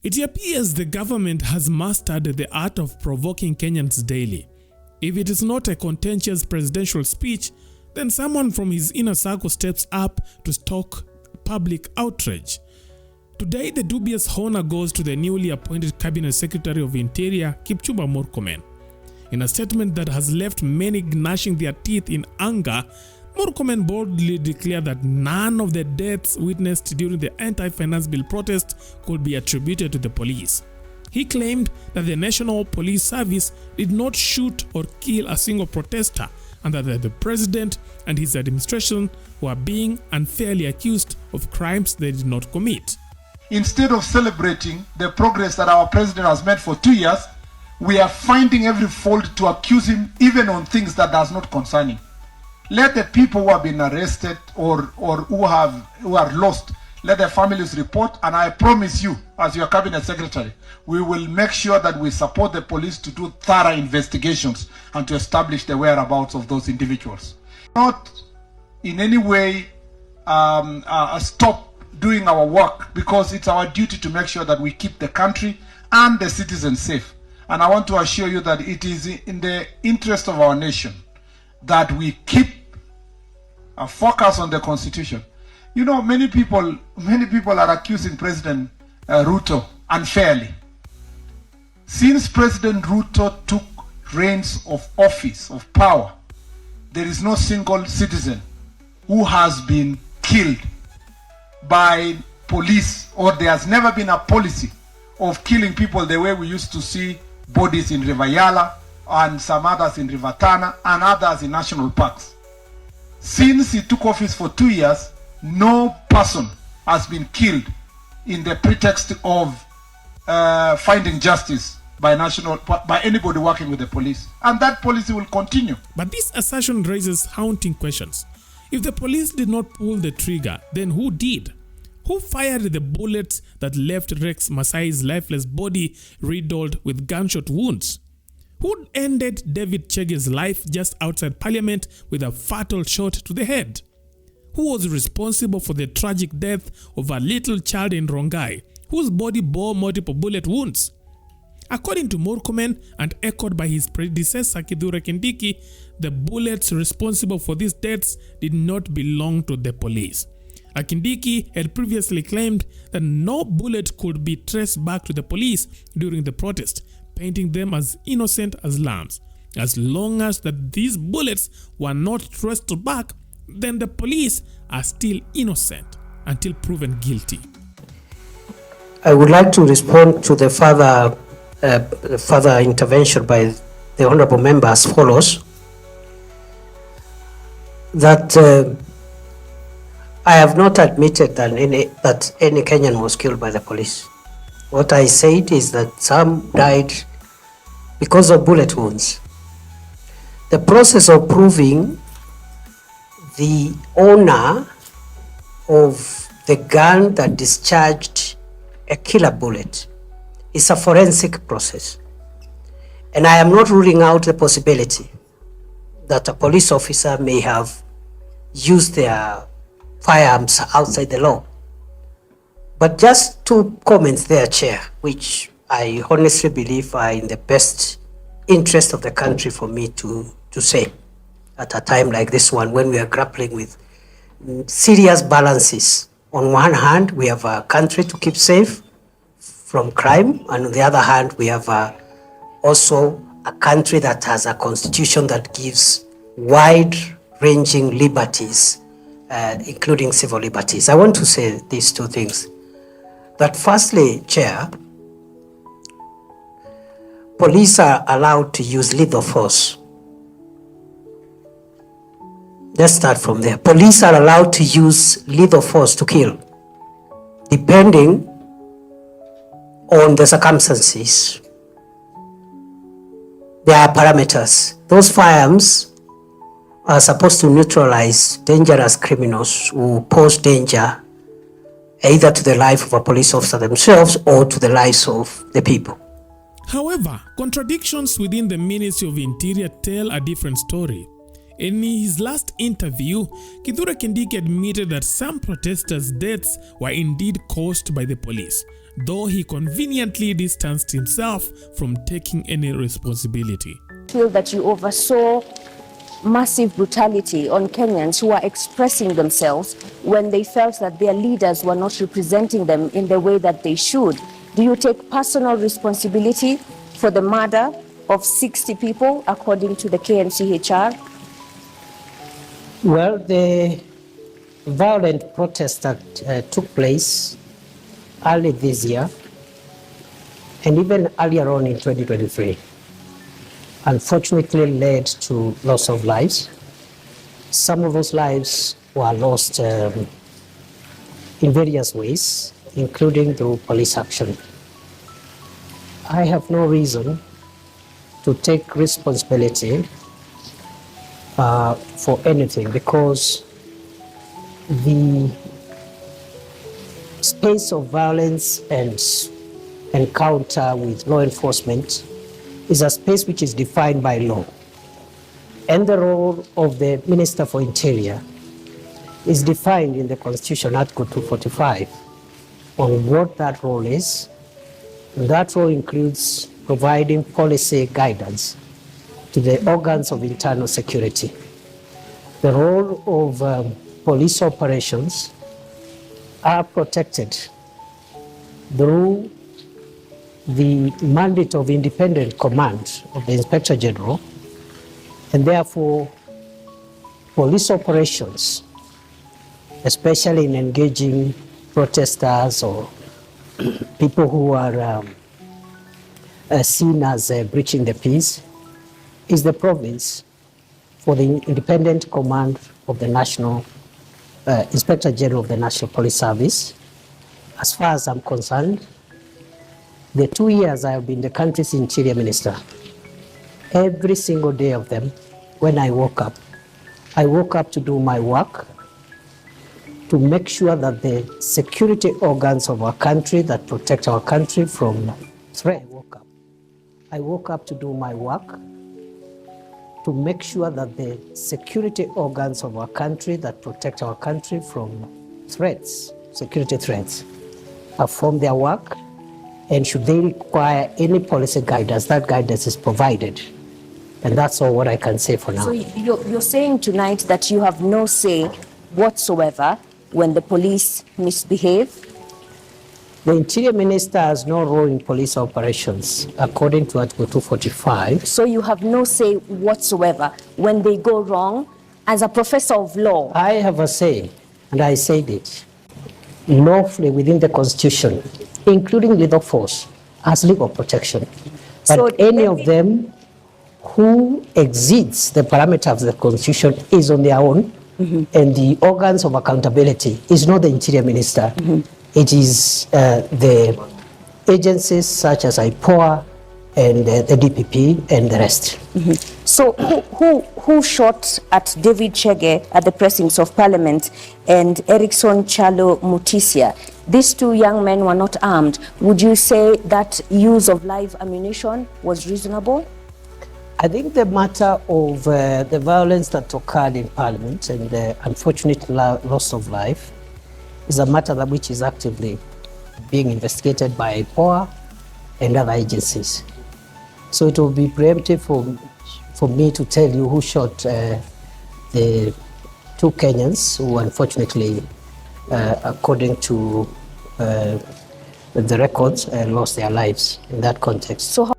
It appears the government has mastered the art of provoking Kenyans daily. If it is not a contentious presidential speech, then someone from his inner circle steps up to stoke public outrage. Today, the dubious honor goes to the newly appointed Cabinet Secretary of Interior, Kipchumba Murkomen. In a statement that has left many gnashing their teeth in anger, Murkomen boldly declared that none of the deaths witnessed during the anti-finance bill protest could be attributed to the police. He claimed that the National Police Service did not shoot or kill a single protester, and that the president and his administration were being unfairly accused of crimes they did not commit. Instead of celebrating the progress that our president has made for 2 years, we are finding every fault to accuse him even on things that does not concern him. Let the people who have been arrested or who are lost, let their families report, and I promise you, as your cabinet secretary, we will make sure that we support the police to do thorough investigations and to establish the whereabouts of those individuals. Not in any way stop doing our work, because it's our duty to make sure that we keep the country and the citizens safe. And I want to assure you that it is in the interest of our nation that we keep a focus on the Constitution. You know, many people are accusing President Ruto unfairly. Since President Ruto took reins of office, of power, there is no single citizen who has been killed by police, or there has never been a policy of killing people the way we used to see bodies in River Yala and some others in River Tana and others in national parks. Since he took office for 2 years, no person has been killed in the pretext of finding justice by anybody working with the police. And that policy will continue. But this assertion raises haunting questions. If the police did not pull the trigger, then who did? Who fired the bullets that left Rex Masai's lifeless body riddled with gunshot wounds? Who ended David Chege's life just outside Parliament with a fatal shot to the head? Who was responsible for the tragic death of a little child in Rongai, whose body bore multiple bullet wounds? According to Murkomen, and echoed by his predecessor Kithure Kindiki, the bullets responsible for these deaths did not belong to the police. Kindiki had previously claimed that no bullet could be traced back to the police during the protest, painting them as innocent as lambs. As long as that these bullets were not traced back, then the police are still innocent until proven guilty. I would like to respond to the further intervention by the honorable member as follows: that I have not admitted that any Kenyan was killed by the police. What I said is that some died because of bullet wounds. The process of proving the owner of the gun that discharged a killer bullet is a forensic process. And I am not ruling out the possibility that a police officer may have used their firearms outside the law. But just 2 comments there, Chair, which I honestly believe are in the best interest of the country for me to say at a time like this one, when we are grappling with serious balances. On one hand, we have a country to keep safe from crime, and on the other hand, we have also a country that has a constitution that gives wide-ranging liberties, including civil liberties. I want to say these 2 things. That firstly, Chair, police are allowed to use lethal force. Let's start from there. Police are allowed to use lethal force to kill, depending on the circumstances. There are parameters. Those firearms are supposed to neutralize dangerous criminals who pose danger either to the life of a police officer themselves or to the lives of the people. However, contradictions within the Ministry of Interior tell a different story. In his last interview, Kithure Kindiki admitted that some protesters' deaths were indeed caused by the police, though he conveniently distanced himself from taking any responsibility. Feel that you oversaw massive brutality on Kenyans who are expressing themselves when they felt that their leaders were not representing them in the way that they should. Do you take personal responsibility for the murder of 60 people according to the KNCHR? Well, the violent protest that took place early this year and even earlier on in 2023 unfortunately led to loss of lives. Some of those lives were lost in various ways, including through police action. I have no reason to take responsibility for anything because the space of violence and encounter with law enforcement is a space which is defined by law. And the role of the Minister for Interior is defined in the Constitution, Article 245, on what that role is. And that role includes providing policy guidance to the organs of internal security. The role of police operations are protected through the mandate of independent command of the Inspector General, and therefore police operations, especially in engaging protesters or people who are seen as breaching the peace, is the province for the independent command of the National Inspector General of the National Police Service. As far as I'm concerned, the 2 years I have been the country's Interior Minister, every single day of them, when I woke up to do my work, to make sure that the security organs of our country that protect our country from threat. I woke up to do my work, to make sure that the security organs of our country that protect our country from threats, security threats, perform their work, and should they require any policy guidance, that guidance is provided. And that's all what I can say for now. So you're saying tonight that you have no say whatsoever when the police misbehave? The Interior Minister has no role in police operations, according to Article 245. So you have no say whatsoever when they go wrong? As a professor of law, I have a say, and I said it, lawfully within the Constitution, including lethal force, as legal protection. But So any of them who exceeds the parameters of the Constitution is on their own, and the organs of accountability is not the Interior Minister. It is the agencies such as IPOA and the DPP and the rest. So who shot at David Chege at the precincts of Parliament and Erickson Chalo Mutisia? These two young men were not armed. Would you say that use of live ammunition was reasonable? I think the matter of the violence that occurred in Parliament and the unfortunate loss of life is a matter that which is actively being investigated by IPOA and other agencies. So it will be preemptive for me to tell you who shot the two Kenyans who unfortunately, according to the records, lost their lives in that context. So